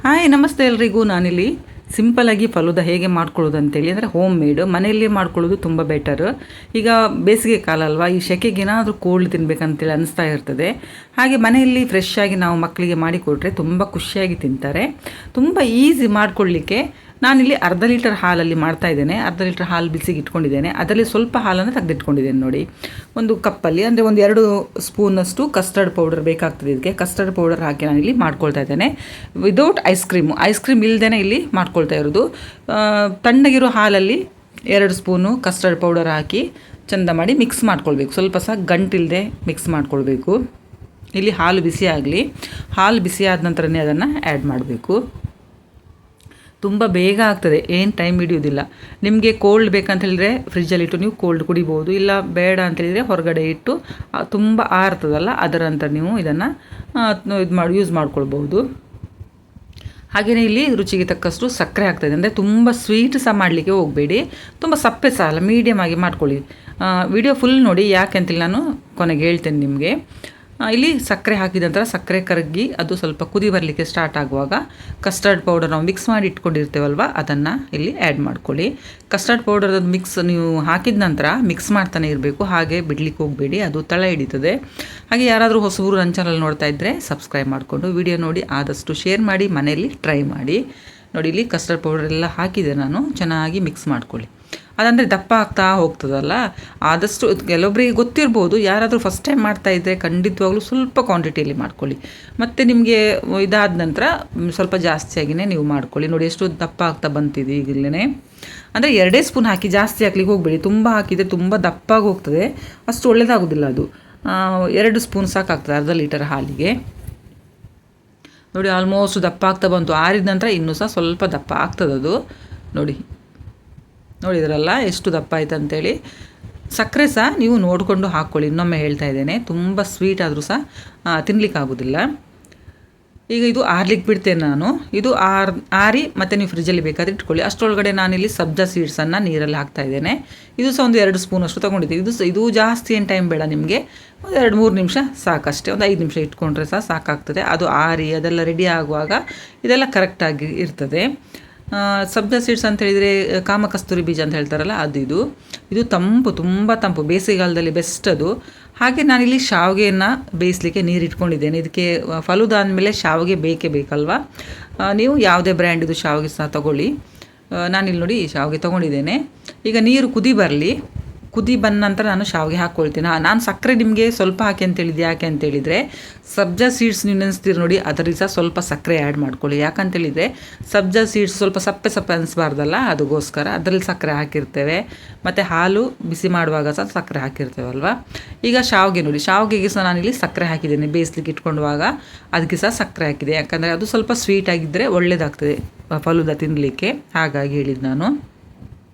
Hi ನಮಸ್ತೆ ಎಲ್ರಿಗೂ. ನಾನಿಲ್ಲಿ ಸಿಂಪಲಾಗಿ ಫಲೂದ ಹೇಗೆ ಮಾಡ್ಕೊಳ್ಳೋದು ಅಂತೇಳಿ, ಅಂದರೆ ಹೋಮ್ ಮೇಡ್ ಮನೆಯಲ್ಲೇ ಮಾಡ್ಕೊಳ್ಳೋದು ತುಂಬ ಬೆಟರ್. ಈಗ ಬೇಸಿಗೆ ಕಾಲ ಅಲ್ವಾ, ಈ ಸೆಕೆಗೆ ಏನಾದರೂ ಕೋಲ್ಡ್ ತಿನ್ನಬೇಕಂತೇಳಿ ಅನಿಸ್ತಾ ಇರ್ತದೆ. ಹಾಗೆ ಮನೆಯಲ್ಲಿ ಫ್ರೆಶ್ ಆಗಿ ನಾವು ಮಕ್ಕಳಿಗೆ ಮಾಡಿಕೊಟ್ರೆ ತುಂಬ ಖುಷಿಯಾಗಿ ತಿಂತಾರೆ. ತುಂಬ ಈಸಿ ಮಾಡ್ಕೊಳ್ಳಿಕ್ಕೆ. ನಾನಿಲ್ಲಿ ಅರ್ಧ ಲೀಟರ್ ಹಾಲಲ್ಲಿ ಮಾಡ್ತಾ ಇದ್ದೇನೆ. ಅರ್ಧ ಲೀಟರ್ ಹಾಲು ಬಿಸಿಗೆ ಇಟ್ಕೊಂಡಿದ್ದೇನೆ. ಅದರಲ್ಲಿ ಸ್ವಲ್ಪ ಹಾಲನ್ನು ತೆಗೆದಿಟ್ಕೊಂಡಿದ್ದೇನೆ ನೋಡಿ. ಒಂದು ಕಪ್ಪಲ್ಲಿ, ಅಂದರೆ ಒಂದು 2 ಸ್ಪೂನಷ್ಟು ಕಸ್ಟರ್ಡ್ ಪೌಡರ್ ಬೇಕಾಗ್ತದೆ. ಇದಕ್ಕೆ ಕಸ್ಟರ್ಡ್ ಪೌಡರ್ ಹಾಕಿ ನಾನಿಲ್ಲಿ ಮಾಡ್ಕೊಳ್ತಾ ಇದ್ದೇನೆ. ವಿದೌಟ್ ಐಸ್ ಕ್ರೀಮ್ ಇಲ್ಲದೇ ಇಲ್ಲಿ ಮಾಡ್ಕೊಳ್ತಾ ಇರೋದು. ತಣ್ಣಗಿರೋ ಹಾಲಲ್ಲಿ 2 ಸ್ಪೂನು ಕಸ್ಟರ್ಡ್ ಪೌಡರ್ ಹಾಕಿ ಚೆಂದ ಮಾಡಿ ಮಿಕ್ಸ್ ಮಾಡ್ಕೊಳ್ಬೇಕು. ಸ್ವಲ್ಪ ಸಹ ಗಂಟಿಲ್ಲದೆ ಮಿಕ್ಸ್ ಮಾಡ್ಕೊಳ್ಬೇಕು. ಇಲ್ಲಿ ಹಾಲು ಬಿಸಿ ಆಗಲಿ. ಹಾಲು ಬಿಸಿ ಆದ ನಂತರನೇ ಅದನ್ನು ಆ್ಯಡ್ ಮಾಡಬೇಕು. ತುಂಬ ಬೇಗ ಆಗ್ತದೆ, ಏನು ಟೈಮ್ ಹಿಡಿಯೋದಿಲ್ಲ. ನಿಮಗೆ ಕೋಲ್ಡ್ ಬೇಕಂತ ಹೇಳಿದರೆ ಫ್ರಿಜ್ಜಲ್ಲಿಟ್ಟು ನೀವು ಕೋಲ್ಡ್ ಕುಡಿಬೋದು. ಇಲ್ಲ ಬೇಡ ಅಂತೇಳಿದರೆ ಹೊರಗಡೆ ಇಟ್ಟು ತುಂಬ ಆರ್ತದಲ್ಲ, ಅದರ ನಂತರ ನೀವು ಇದನ್ನು ಯೂಸ್ ಮಾಡ್ಕೊಳ್ಬೋದು. ಹಾಗೆಯೇ ಇಲ್ಲಿ ರುಚಿಗೆ ತಕ್ಕಷ್ಟು ಸಕ್ಕರೆ ಆಗ್ತದೆ. ಅಂದರೆ ತುಂಬ ಸ್ವೀಟ್ ಸಹ ಮಾಡಲಿಕ್ಕೆ ಹೋಗಬೇಡಿ, ತುಂಬ ಸಪ್ಪೆ ಸಹ ಅಲ್ಲ, ಮೀಡಿಯಮ್ ಆಗಿ ಮಾಡ್ಕೊಳ್ಳಿ. ವಿಡಿಯೋ ಫುಲ್ ನೋಡಿ, ಯಾಕೆ ಅಂತೇಳಿ ನಾನು ಕೊನೆಗೆ ಹೇಳ್ತೇನೆ ನಿಮಗೆ. ಇಲ್ಲಿ ಸಕ್ಕರೆ ಹಾಕಿದ ನಂತರ ಸಕ್ಕರೆ ಕರಗಿ ಅದು ಸ್ವಲ್ಪ ಕುದಿ ಬರಲಿಕ್ಕೆ ಸ್ಟಾರ್ಟ್ ಆಗುವಾಗ ಕಸ್ಟರ್ಡ್ ಪೌಡರ್ ನಾವು ಮಿಕ್ಸ್ ಮಾಡಿ ಇಟ್ಕೊಂಡಿರ್ತೇವಲ್ವ, ಅದನ್ನು ಇಲ್ಲಿ ಆ್ಯಡ್ ಮಾಡ್ಕೊಳ್ಳಿ. ಕಸ್ಟರ್ಡ್ ಪೌಡರ್ ಮಿಕ್ಸ್ ನೀವು ಹಾಕಿದ ನಂತರ ಮಿಕ್ಸ್ ಮಾಡ್ತಾನೆ ಇರಬೇಕು, ಹಾಗೆ ಬಿಡಲಿಕ್ಕೆ ಹೋಗಬೇಡಿ, ಅದು ತಳ ಹಿಡಿತದೆ. ಹಾಗೆ ಯಾರಾದರೂ ಹೊಸಬರು ನನ್ನ ಚಾನಲ್ ನೋಡ್ತಾ ಇದ್ದರೆ ಸಬ್ಸ್ಕ್ರೈಬ್ ಮಾಡಿಕೊಂಡು ವಿಡಿಯೋ ನೋಡಿ ಆದಷ್ಟು ಶೇರ್ ಮಾಡಿ, ಮನೆಯಲ್ಲಿ ಟ್ರೈ ಮಾಡಿ. ನೋಡಿ ಇಲ್ಲಿ ಕಸ್ಟರ್ಡ್ ಪೌಡರ್ ಎಲ್ಲ ಹಾಕಿದೆ ನಾನು. ಚೆನ್ನಾಗಿ ಮಿಕ್ಸ್ ಮಾಡ್ಕೊಳ್ಳಿ. ಅದಂದರೆ ದಪ್ಪ ಆಗ್ತಾ ಹೋಗ್ತದಲ್ಲ, ಆದಷ್ಟು ಕೆಲವೊಬ್ಬರಿಗೆ ಗೊತ್ತಿರ್ಬೋದು. ಯಾರಾದರೂ ಫಸ್ಟ್ ಟೈಮ್ ಮಾಡ್ತಾಯಿದ್ರೆ ಖಂಡಿತವಾಗ್ಲೂ ಸ್ವಲ್ಪ ಕ್ವಾಂಟಿಟಿಯಲ್ಲಿ ಮಾಡ್ಕೊಳ್ಳಿ. ಮತ್ತು ನಿಮಗೆ ಇದಾದ ನಂತರ ಸ್ವಲ್ಪ ಜಾಸ್ತಿಯಾಗಿಯೇ ನೀವು ಮಾಡ್ಕೊಳ್ಳಿ. ನೋಡಿ ಎಷ್ಟು ದಪ್ಪ ಆಗ್ತಾ ಬಂತಿದೆ ಈಗಲೇ. ಅಂದರೆ 2 ಸ್ಪೂನ್ ಹಾಕಿ ಜಾಸ್ತಿ ಹಾಕ್ಲಿಕ್ಕೆ ಹೋಗಬೇಡಿ. ತುಂಬ ಹಾಕಿದರೆ ತುಂಬ ದಪ್ಪಾಗಿ ಹೋಗ್ತದೆ, ಅಷ್ಟು ಒಳ್ಳೆಯದಾಗೋದಿಲ್ಲ ಅದು. 2 ಸ್ಪೂನ್ ಸಾಕಾಗ್ತದೆ ಅರ್ಧ ಲೀಟರ್ ಹಾಲಿಗೆ. ನೋಡಿ ಆಲ್ಮೋಸ್ಟ್ ದಪ್ಪ ಆಗ್ತಾ ಬಂತು. ಆರಿದ ನಂತರ ಇನ್ನೂ ಸಹ ಸ್ವಲ್ಪ ದಪ್ಪ ಆಗ್ತದದು. ನೋಡಿದ್ರಲ್ಲ ಎಷ್ಟು ದಪ್ಪ ಆಯ್ತು ಅಂತೇಳಿ. ಸಕ್ಕರೆ ಸಹ ನೀವು ನೋಡಿಕೊಂಡು ಹಾಕ್ಕೊಳ್ಳಿ. ಇನ್ನೊಮ್ಮೆ ಹೇಳ್ತಾ ಇದ್ದೇನೆ, ತುಂಬ ಸ್ವೀಟ್ ಆದರೂ ಸಹ ತಿನ್ನಲಿಕ್ಕಾಗೋದಿಲ್ಲ. ಈಗ ಇದು ಆರ್ಲಿಕ್ಕೆ ಬಿಡ್ತೇನೆ ನಾನು. ಇದು ಆರಿ ಮತ್ತು ನೀವು ಫ್ರಿಜ್ಜಲ್ಲಿ ಬೇಕಾದರೆ ಇಟ್ಕೊಳ್ಳಿ. ಅಷ್ಟರೊಳಗಡೆ ನಾನಿಲ್ಲಿ ಸಬ್ಜಾ ಸೀಡ್ಸನ್ನು ನೀರಲ್ಲಿ ಹಾಕ್ತಾ ಇದ್ದೇನೆ. ಇದು ಸಹ ಒಂದು 2 ಸ್ಪೂನಷ್ಟು ತೊಗೊಂಡಿದ್ದೀನಿ. ಇದು ಜಾಸ್ತಿ ಏನು ಟೈಮ್ ಬೇಡ ನಿಮಗೆ, ಒಂದು 2-3 ನಿಮಿಷ ಸಾಕಷ್ಟೇ. ಒಂದು 5 ನಿಮಿಷ ಇಟ್ಕೊಂಡ್ರೆ ಸಹ ಸಾಕಾಗ್ತದೆ. ಅದು ಆರಿ ಅದೆಲ್ಲ ರೆಡಿ ಆಗುವಾಗ ಇದೆಲ್ಲ ಕರೆಕ್ಟಾಗಿ ಇರ್ತದೆ. ಸಬ್ಜಾ ಸೀಡ್ಸ್ ಅಂತ ಹೇಳಿದರೆ ಕಾಮಕಸ್ತೂರಿ ಬೀಜ ಅಂತ ಹೇಳ್ತಾರಲ್ಲ, ಇದು ತಂಪು, ತುಂಬ ತಂಪು, ಬೇಸಿಗೆಗಾಲದಲ್ಲಿ ಬೆಸ್ಟ್ ಅದು. ಹಾಗೆ ನಾನಿಲ್ಲಿ ಶಾವಿಗೆಯನ್ನು ಬೇಯಿಸಲಿಕ್ಕೆ ನೀರು ಇಟ್ಕೊಂಡಿದ್ದೇನೆ. ಇದಕ್ಕೆ ಫಲೂದ ಅಂದಮೇಲೆ ಶಾವಿಗೆ ಬೇಕೇ ಬೇಕಲ್ವಾ. ನೀವು ಯಾವುದೇ ಬ್ರ್ಯಾಂಡಿದು ಶಾವಿಗೆ ಸಹ ತೊಗೊಳ್ಳಿ. ನಾನಿಲ್ಲಿ ನೋಡಿ ಶಾವಿಗೆ ತೊಗೊಂಡಿದ್ದೇನೆ. ಈಗ ನೀರು ಕುದಿ ಬಂದ ನಂತರ ನಾನು ಶಾವಿಗೆ ಹಾಕ್ಕೊಳ್ತೀನಿ. ನಾನು ಸಕ್ಕರೆ ನಿಮಗೆ ಸ್ವಲ್ಪ ಹಾಕಿ ಅಂತೇಳಿದ್ದು ಯಾಕೆ ಅಂತೇಳಿದರೆ, ಸಬ್ಜಾ ಸೀಡ್ಸ್ ನೀವು ನೆನೆಸ್ತೀರಿ ನೋಡಿ, ಅದರಲ್ಲಿ ಸಹ ಸ್ವಲ್ಪ ಸಕ್ಕರೆ ಆ್ಯಡ್ ಮಾಡ್ಕೊಳ್ಳಿ. ಯಾಕಂತೇಳಿದರೆ ಸಬ್ಜಾ ಸೀಡ್ಸ್ ಸ್ವಲ್ಪ ಸಪ್ಪೆ ಅನಿಸ್ಬಾರ್ದಲ್ಲ, ಅದಕ್ಕೋಸ್ಕರ ಅದರಲ್ಲಿ ಸಕ್ಕರೆ ಹಾಕಿರ್ತೇವೆ. ಮತ್ತು ಹಾಲು ಬಿಸಿ ಮಾಡುವಾಗ ಸಹ ಸಕ್ಕರೆ ಹಾಕಿರ್ತೇವಲ್ವ. ಈಗ ಶಾವಿಗೆ ನೋಡಿ, ಶಾವಿಗೆಗೆ ಸಹ ನಾನಿಲ್ಲಿ ಸಕ್ಕರೆ ಹಾಕಿದ್ದೇನೆ. ಬೇಯಿಸ್ಲಿಕ್ಕೆ ಇಟ್ಕೊಂಡುವಾಗ ಅದಕ್ಕೆ ಸಹ ಸಕ್ಕರೆ ಹಾಕಿದೆ. ಯಾಕಂದರೆ ಅದು ಸ್ವಲ್ಪ ಸ್ವೀಟ್ ಆಗಿದ್ದರೆ ಒಳ್ಳೆಯದಾಗ್ತದೆ ಫಲೂದ ತಿನ್ನಲಿಕ್ಕೆ, ಹಾಗಾಗಿ ಹೇಳಿದ್ದು ನಾನು.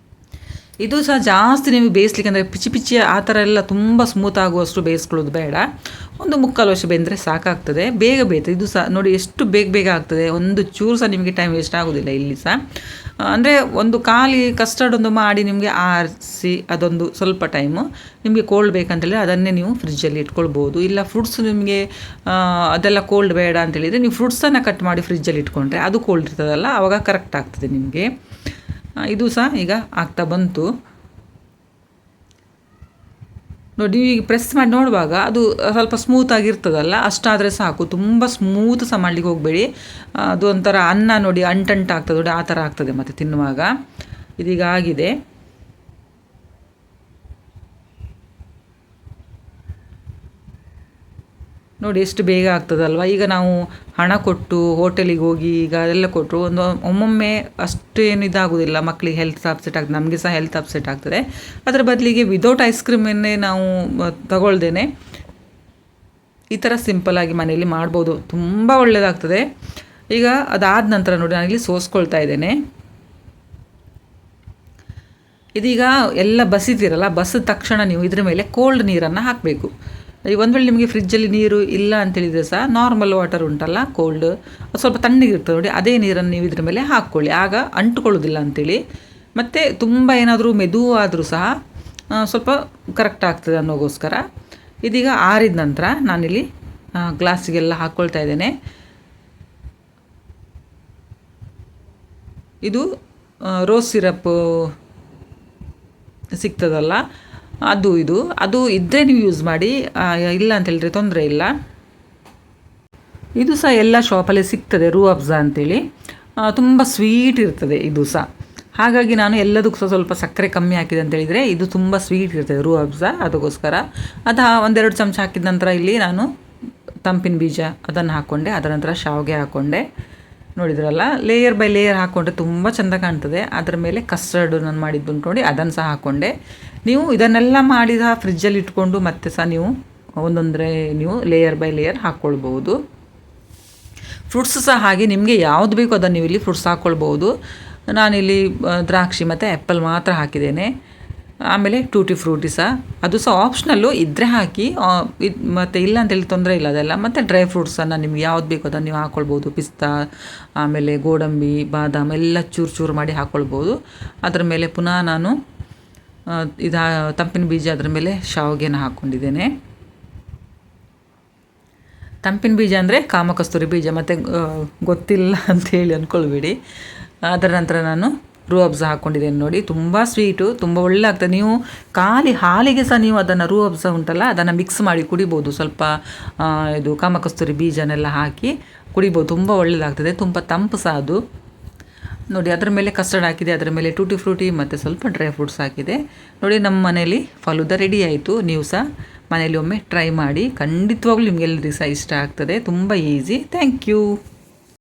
ಇದು ಸಹ ಜಾಸ್ತಿ ನೀವು ಬೇಯಿಸ್ಲಿಕ್ಕೆ, ಅಂದರೆ ಪಿಚಿ ಆ ಥರ ಎಲ್ಲ ತುಂಬ ಸ್ಮೂತ್ ಆಗುವಷ್ಟು ಬೇಯಿಸ್ಕೊಳ್ಳೋದು ಬೇಡ. ಒಂದು 3/4 ವರ್ಷ ಬೆಂದರೆ ಸಾಕಾಗ್ತದೆ, ಬೇಗ ಬೇಯ್ತದೆ. ಇದು ಸಹ ನೋಡಿ ಎಷ್ಟು ಬೇಗ ಆಗ್ತದೆ. ಒಂದು ಚೂರು ಸಹ ನಿಮಗೆ ಟೈಮ್ ವೇಸ್ಟ್ ಆಗೋದಿಲ್ಲ ಇಲ್ಲಿ ಸಹ. ಅಂದರೆ ಒಂದು ಖಾಲಿ ಕಸ್ಟರ್ಡ್ ಒಂದು ಮಾಡಿ ನಿಮಗೆ ಆರಿಸಿ ಅದೊಂದು ಸ್ವಲ್ಪ ಟೈಮು ನಿಮಗೆ ಕೋಲ್ಡ್ ಬೇಕಂತೇಳಿದರೆ ಅದನ್ನೇ ನೀವು ಫ್ರಿಜ್ಜಲ್ಲಿ ಇಟ್ಕೊಳ್ಬೋದು. ಇಲ್ಲ ಫ್ರೂಟ್ಸ್ ನಿಮಗೆ ಅದೆಲ್ಲ ಕೋಲ್ಡ್ ಬೇಡ ಅಂತೇಳಿದರೆ ನೀವು ಫ್ರೂಟ್ಸನ್ನು ಕಟ್ ಮಾಡಿ ಫ್ರಿಜ್ಜಲ್ಲಿ ಇಟ್ಕೊಂಡ್ರೆ ಅದು ಕೋಲ್ಡ್ ಇರ್ತದಲ್ಲ, ಆವಾಗ ಕರೆಕ್ಟ್ ಆಗ್ತದೆ ನಿಮಗೆ. ಇದು ಸಹ ಈಗ ಆಗ್ತಾ ಬಂತು ನೋಡಿ. ಈಗ ಪ್ರೆಸ್ ಮಾಡಿ ನೋಡುವಾಗ ಅದು ಸ್ವಲ್ಪ ಸ್ಮೂತಾಗಿರ್ತದಲ್ಲ, ಅಷ್ಟಾದರೆ ಸಾಕು. ತುಂಬ ಸ್ಮೂತ್ ಸಹ ಮಾಡಲಿಕ್ಕೆ ಹೋಗಬೇಡಿ. ಅದು ಒಂಥರ ಅನ್ನ ನೋಡಿ ಅಂಟಂಟಾಗ್ತದೆ ನೋಡಿ, ಆ ಥರ ಆಗ್ತದೆ ಮತ್ತು ತಿನ್ನುವಾಗ. ಇದೀಗ ಆಗಿದೆ. ನೋಡಿ ಎಷ್ಟು ಬೇಗ ಆಗ್ತದಲ್ವ. ಈಗ ನಾವು ಹಣ ಕೊಟ್ಟು ಹೋಟೆಲಿಗೆ ಹೋಗಿ ಈಗ ಅದೆಲ್ಲ ಕೊಟ್ಟರು ಒಮ್ಮೊಮ್ಮೆ ಅಷ್ಟೇನು ಇದಾಗೋದಿಲ್ಲ. ಮಕ್ಕಳಿಗೆ ಹೆಲ್ತ್ ಅಪ್ಸೆಟ್ ಆಗ್ತದೆ, ನಮಗೆ ಸಹ ಹೆಲ್ತ್ ಅಪ್ಸೆಟ್ ಆಗ್ತದೆ. ಅದರ ಬದಲಿಗೆ ವಿದೌಟ್ ಐಸ್ ಕ್ರೀಮನ್ನೇ ನಾವು ತಗೊಳ್ದೇನೆ ಈ ಥರ ಸಿಂಪಲ್ಲಾಗಿ ಮನೆಯಲ್ಲಿ ಮಾಡ್ಬೋದು, ತುಂಬ ಒಳ್ಳೆಯದಾಗ್ತದೆ. ಈಗ ಅದಾದ ನಂತರ ನೋಡಿ ನಾನಿಲ್ಲಿ ಸೋಸ್ಕೊಳ್ತಾ ಇದ್ದೇನೆ. ಇದೀಗ ಎಲ್ಲ ಬಸಿದಿರಲ್ಲ, ಬಸಿದ ತಕ್ಷಣ ನೀವು ಇದ್ರ ಮೇಲೆ ಕೋಲ್ಡ್ ನೀರನ್ನು ಹಾಕಬೇಕು. ಒಂದು ವೇಳೆ ನಿಮಗೆ ಫ್ರಿಜ್ಜಲ್ಲಿ ನೀರು ಇಲ್ಲ ಅಂತೇಳಿದರೆ ಸಹ ನಾರ್ಮಲ್ ವಾಟರ್ ಉಂಟಲ್ಲ, ಕೋಲ್ಡ್, ಸ್ವಲ್ಪ ತಣ್ಣಗಿರ್ತದೆ ನೋಡಿ, ಅದೇ ನೀರನ್ನು ನೀವು ಇದ್ರ ಮೇಲೆ ಹಾಕ್ಕೊಳ್ಳಿ. ಆಗ ಅಂಟುಕೊಳ್ಳೋದಿಲ್ಲ ಅಂಥೇಳಿ. ಮತ್ತು ತುಂಬ ಏನಾದರೂ ಮೆದು ಆದರೂ ಸಹ ಸ್ವಲ್ಪ ಕರೆಕ್ಟ್ ಆಗ್ತದೆ ಅನ್ನೋಗೋಸ್ಕರ. ಇದೀಗ ಆರಿದ ನಂತರ ನಾನಿಲ್ಲಿ ಗ್ಲಾಸಿಗೆಲ್ಲ ಹಾಕ್ಕೊಳ್ತಾ ಇದ್ದೇನೆ. ಇದು ರೋಸ್ ಸಿರಪ್ಪು ಸಿಗ್ತದಲ್ಲ, ಅದು ಇದ್ದರೆ ನೀವು ಯೂಸ್ ಮಾಡಿ, ಇಲ್ಲ ಅಂತ ಹೇಳಿದ್ರೆ ತೊಂದರೆ ಇಲ್ಲ. ಇದು ಸಹ ಎಲ್ಲ ಶಾಪಲ್ಲಿ ಸಿಗ್ತದೆ, ರೂಹ್ ಅಫ್ಜಾ ಅಂತೇಳಿ. ತುಂಬ ಸ್ವೀಟ್ ಇರ್ತದೆ ಇದು ಸಹ. ಹಾಗಾಗಿ ನಾನು ಎಲ್ಲದಕ್ಕೂ ಸಹ ಸ್ವಲ್ಪ ಸಕ್ಕರೆ ಕಮ್ಮಿ ಹಾಕಿದೆ ಅಂತ ಹೇಳಿದರೆ ಇದು ತುಂಬ ಸ್ವೀಟ್ ಇರ್ತದೆ ರೂಹ್ ಅಫ್ಜಾ, ಅದಕ್ಕೋಸ್ಕರ ಅದು 1-2 ಚಮಚ ಹಾಕಿದ ನಂತರ ಇಲ್ಲಿ ನಾನು ತಂಪಿನ ಬೀಜ ಅದನ್ನು ಹಾಕ್ಕೊಂಡೆ. ಅದರ ನಂತರ ಶಾವಿಗೆ ಹಾಕ್ಕೊಂಡೆ. ನೋಡಿದ್ರಲ್ಲ, ಲೇಯರ್ ಬೈ ಲೇಯರ್ ಹಾಕ್ಕೊಂಡ್ರೆ ತುಂಬ ಚೆಂದ ಕಾಣ್ತದೆ. ಅದರ ಮೇಲೆ ಕಸ್ಟರ್ಡ್ ನಾನು ಮಾಡಿದ್ದು ನೋಡಿ ಅದನ್ನು ಸಹ ಹಾಕ್ಕೊಂಡೆ. ನೀವು ಇದನ್ನೆಲ್ಲ ಮಾಡಿದ ಫ್ರಿಜ್ಜಲ್ಲಿ ಇಟ್ಕೊಂಡು ಮತ್ತೆ ಸಹ ನೀವು ಒಂದೊಂದರೆ ನೀವು ಲೇಯರ್ ಬೈ ಲೇಯರ್ ಹಾಕ್ಕೊಳ್ಬೋದು. ಫ್ರೂಟ್ಸ್ ಸಹ ಹಾಗೆ ನಿಮಗೆ ಯಾವುದು ಬೇಕೋ ಅದನ್ನು ನೀವು ಇಲ್ಲಿ ಫ್ರೂಟ್ಸ್ ಹಾಕ್ಕೊಳ್ಬೋದು. ನಾನಿಲ್ಲಿ ದ್ರಾಕ್ಷಿ ಮತ್ತು ಆ್ಯಪಲ್ ಮಾತ್ರ ಹಾಕಿದ್ದೇನೆ. ಆಮೇಲೆ ಟೂಟಿ ಫ್ರೂಟಿ ಸಹ, ಅದು ಸಹ ಆಪ್ಷನಲ್ಲು, ಇದ್ದರೆ ಹಾಕಿ, ಮತ್ತು ಇಲ್ಲ ಅಂತೇಳಿ ತೊಂದರೆ ಇಲ್ಲ ಅದೆಲ್ಲ. ಮತ್ತು ಡ್ರೈ ಫ್ರೂಟ್ಸನ್ನು ನಿಮ್ಗೆ ಯಾವ್ದು ಬೇಕೋ ಅದನ್ನು ನೀವು ಹಾಕ್ಕೊಳ್ಬೋದು. ಪಿಸ್ತಾ, ಆಮೇಲೆ ಗೋಡಂಬಿ, ಬಾದಾಮ್ ಎಲ್ಲ ಚೂರು ಚೂರು ಮಾಡಿ ಹಾಕ್ಕೊಳ್ಬೋದು. ಅದರ ಮೇಲೆ ಪುನಃ ನಾನು ತಂಪಿನ ಬೀಜ, ಅದರ ಮೇಲೆ ಶಾವಿಗೆನ ಹಾಕ್ಕೊಂಡಿದ್ದೇನೆ. ತಂಪಿನ ಬೀಜ ಅಂದರೆ ಕಾಮಕಸ್ತೂರಿ ಬೀಜ, ಮತ್ತು ಗೊತ್ತಿಲ್ಲ ಅಂಥೇಳಿ ಅಂದ್ಕೊಳ್ಬೇಡಿ. ಅದರ ನಂತರ ನಾನು ರೂಹ್ ಅಫ್ಜಾ ಹಾಕ್ಕೊಂಡಿದ್ದೇನೆ ನೋಡಿ. ತುಂಬ ಸ್ವೀಟು, ತುಂಬ ಒಳ್ಳೆ ಆಗ್ತದೆ. ನೀವು ಖಾಲಿ ಹಾಲಿಗೆ ಸಹ ನೀವು ಅದನ್ನು ರೂಹ್ ಅಫ್ಜಾ ಉಂಟಲ್ಲ ಅದನ್ನು ಮಿಕ್ಸ್ ಮಾಡಿ ಕುಡಿಬೋದು. ಸ್ವಲ್ಪ ಇದು ಕಾಮಕಸ್ತೂರಿ ಬೀಜನೆಲ್ಲ ಹಾಕಿ ಕುಡಿಬೋದು, ತುಂಬ ಒಳ್ಳೆಯದಾಗ್ತದೆ. ತುಂಬ ತಂಪು ಸಹ ಅದು ನೋಡಿ. ಅದರ ಮೇಲೆ ಕಸ್ಟರ್ಡ್ ಹಾಕಿದೆ, ಅದರ ಮೇಲೆ ಟೂಟಿ ಫ್ರೂಟಿ ಮತ್ತು ಸ್ವಲ್ಪ ಡ್ರೈ ಫ್ರೂಟ್ಸ್ ಹಾಕಿದೆ ನೋಡಿ. ನಮ್ಮ ಮನೇಲಿ ಫಲೂದ ರೆಡಿ ಆಯಿತು. ನೀವು ಸಹ ಮನೇಲಿ ಒಮ್ಮೆ ಟ್ರೈ ಮಾಡಿ, ಖಂಡಿತವಾಗ್ಲೂ ನಿಮಗೆಲ್ಲರಿಗೂ ಸಹ ಇಷ್ಟ ಆಗ್ತದೆ. ತುಂಬ ಈಸಿ. Thank you.